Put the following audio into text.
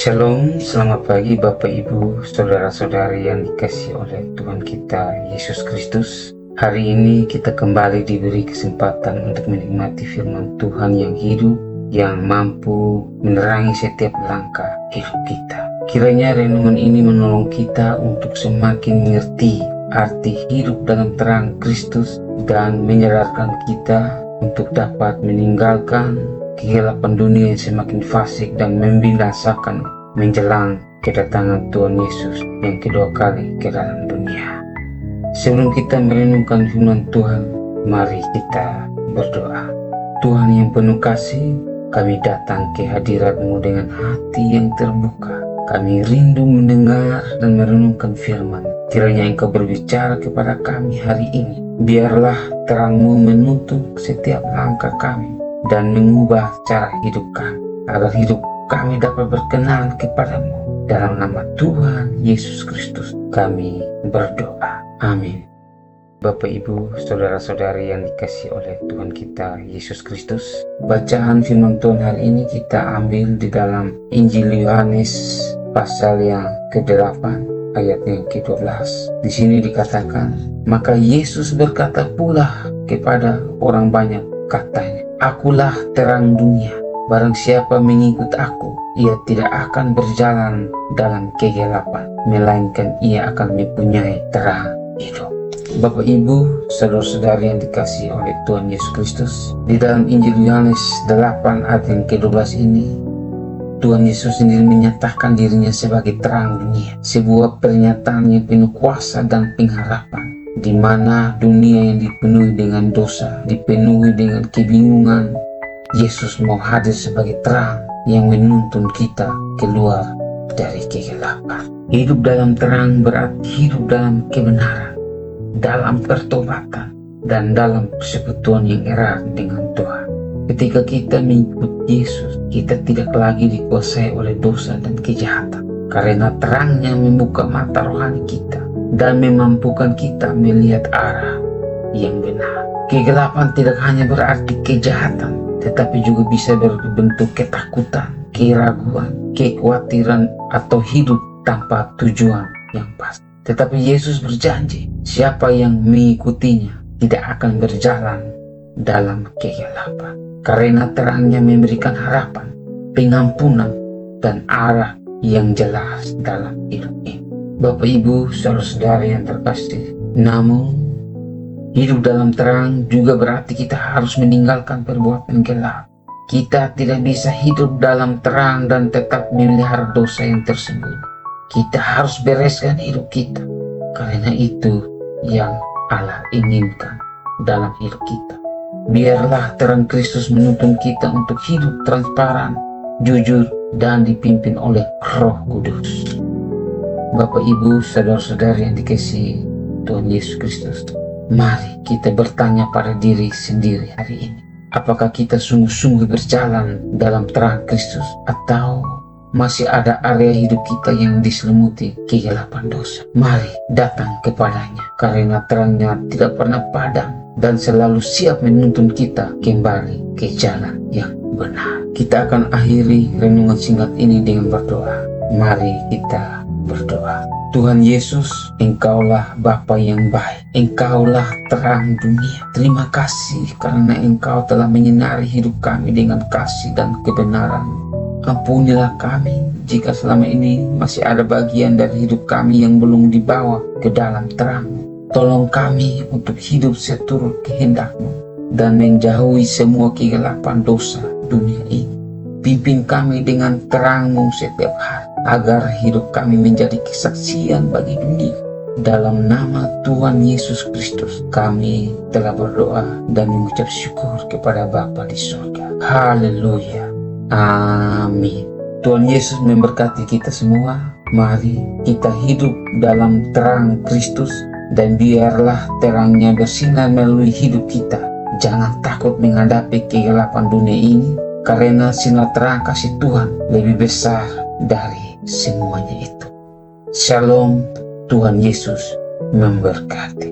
Shalom, selamat pagi Bapak Ibu, Saudara-saudari yang dikasihi oleh Tuhan kita Yesus Kristus. Hari ini kita kembali diberi kesempatan untuk menikmati firman Tuhan yang hidup, yang mampu menerangi setiap langkah hidup kita. Kiranya renungan ini menolong kita untuk semakin mengerti arti hidup dalam terang Kristus dan menyadarkan kita untuk dapat meninggalkan kegelapan dunia yang semakin fasik dan membinasakan menjelang kedatangan Tuhan Yesus yang kedua kali ke dalam dunia. Sebelum kita merenungkan firman Tuhan, mari kita berdoa. Tuhan yang penuh kasih, kami datang ke hadirat-Mu dengan hati yang terbuka. Kami rindu mendengar dan merenungkan firman. Kiranya Engkau berbicara kepada kami hari ini. Biarlah terang-Mu menuntun setiap langkah kami dan mengubah cara hidup kami, agar hidup kami dapat berkenan kepadamu. Dalam nama Tuhan Yesus Kristus kami berdoa. Amin. Bapak Ibu, Saudara-saudari yang dikasihi oleh Tuhan kita Yesus Kristus, bacaan firman Tuhan hari ini kita ambil di dalam Injil Yohanes pasal yang ke-8 ayat yang ke-12. Di sini dikatakan, maka Yesus berkata pula kepada orang banyak, katanya, Akulah terang dunia. Barang siapa mengikut aku, ia tidak akan berjalan dalam kegelapan, melainkan ia akan mempunyai terang hidup. Bapak Ibu, saudara-saudari yang dikasihi oleh Tuhan Yesus Kristus, di dalam Injil Yohanes 8 ayat yang ke-12 ini, Tuhan Yesus sendiri menyatakan dirinya sebagai terang dunia. Sebuah pernyataan yang penuh kuasa dan pengharapan, di mana dunia yang dipenuhi dengan dosa, dipenuhi dengan kebingungan, Yesus mau hadir sebagai terang yang menuntun kita keluar dari kegelapan. Hidup dalam terang berarti hidup dalam kebenaran, dalam pertobatan, dan dalam persekutuan yang erat dengan Tuhan. Ketika kita mengikut Yesus, kita tidak lagi dikuasai oleh dosa dan kejahatan, karena terangnya membuka mata rohani kita dan memampukan kita melihat arah yang benar. Kegelapan tidak hanya berarti kejahatan, tetapi juga bisa berbentuk ketakutan, keraguan, kekhawatiran, atau hidup tanpa tujuan yang pasti. Tetapi Yesus berjanji, siapa yang mengikutinya tidak akan berjalan dalam kegelapan, karena terangnya memberikan harapan, pengampunan, dan arah yang jelas dalam hidup ini. Bapak Ibu, saudara-saudari yang terkasih, namun hidup dalam terang juga berarti kita harus meninggalkan perbuatan gelap. Kita tidak bisa hidup dalam terang dan tetap memelihara dosa yang tersembunyi. Kita harus bereskan hidup kita, karena itu yang Allah inginkan dalam hidup kita. Biarlah terang Kristus menuntun kita untuk hidup transparan, jujur, dan dipimpin oleh Roh Kudus. Bapak Ibu, saudara-saudari yang dikasihi Tuhan Yesus Kristus, mari kita bertanya pada diri sendiri hari ini. Apakah kita sungguh-sungguh berjalan dalam terang Kristus, atau masih ada area hidup kita yang diselimuti kegelapan dosa? Mari datang kepadanya, karena terangnya tidak pernah padam dan selalu siap menuntun kita kembali ke jalan yang benar. Kita akan akhiri renungan singkat ini dengan berdoa. Mari kita berdoa. Tuhan Yesus, Engkaulah Bapa yang baik, Engkaulah terang dunia. Terima kasih karena Engkau telah menyinari hidup kami dengan kasih dan kebenaran. Ampunilah kami jika selama ini masih ada bagian dari hidup kami yang belum dibawa ke dalam terang. Tolong kami untuk hidup seturut kehendak-Mu dan menjauhi semua kegelapan dosa dunia ini. Pimpin kami dengan terang-Mu setiap hari, agar hidup kami menjadi kesaksian bagi dunia. Dalam nama Tuhan Yesus Kristus, kami telah berdoa dan mengucap syukur kepada Bapa di surga. Haleluya. Amin. Tuhan Yesus memberkati kita semua. Mari kita hidup dalam terang Kristus, dan biarlah terangnya bersinar melalui hidup kita. Jangan takut menghadapi kegelapan dunia ini, karena sinar terang kasih Tuhan lebih besar dari semuanya itu. Shalom, Tuhan Yesus memberkati.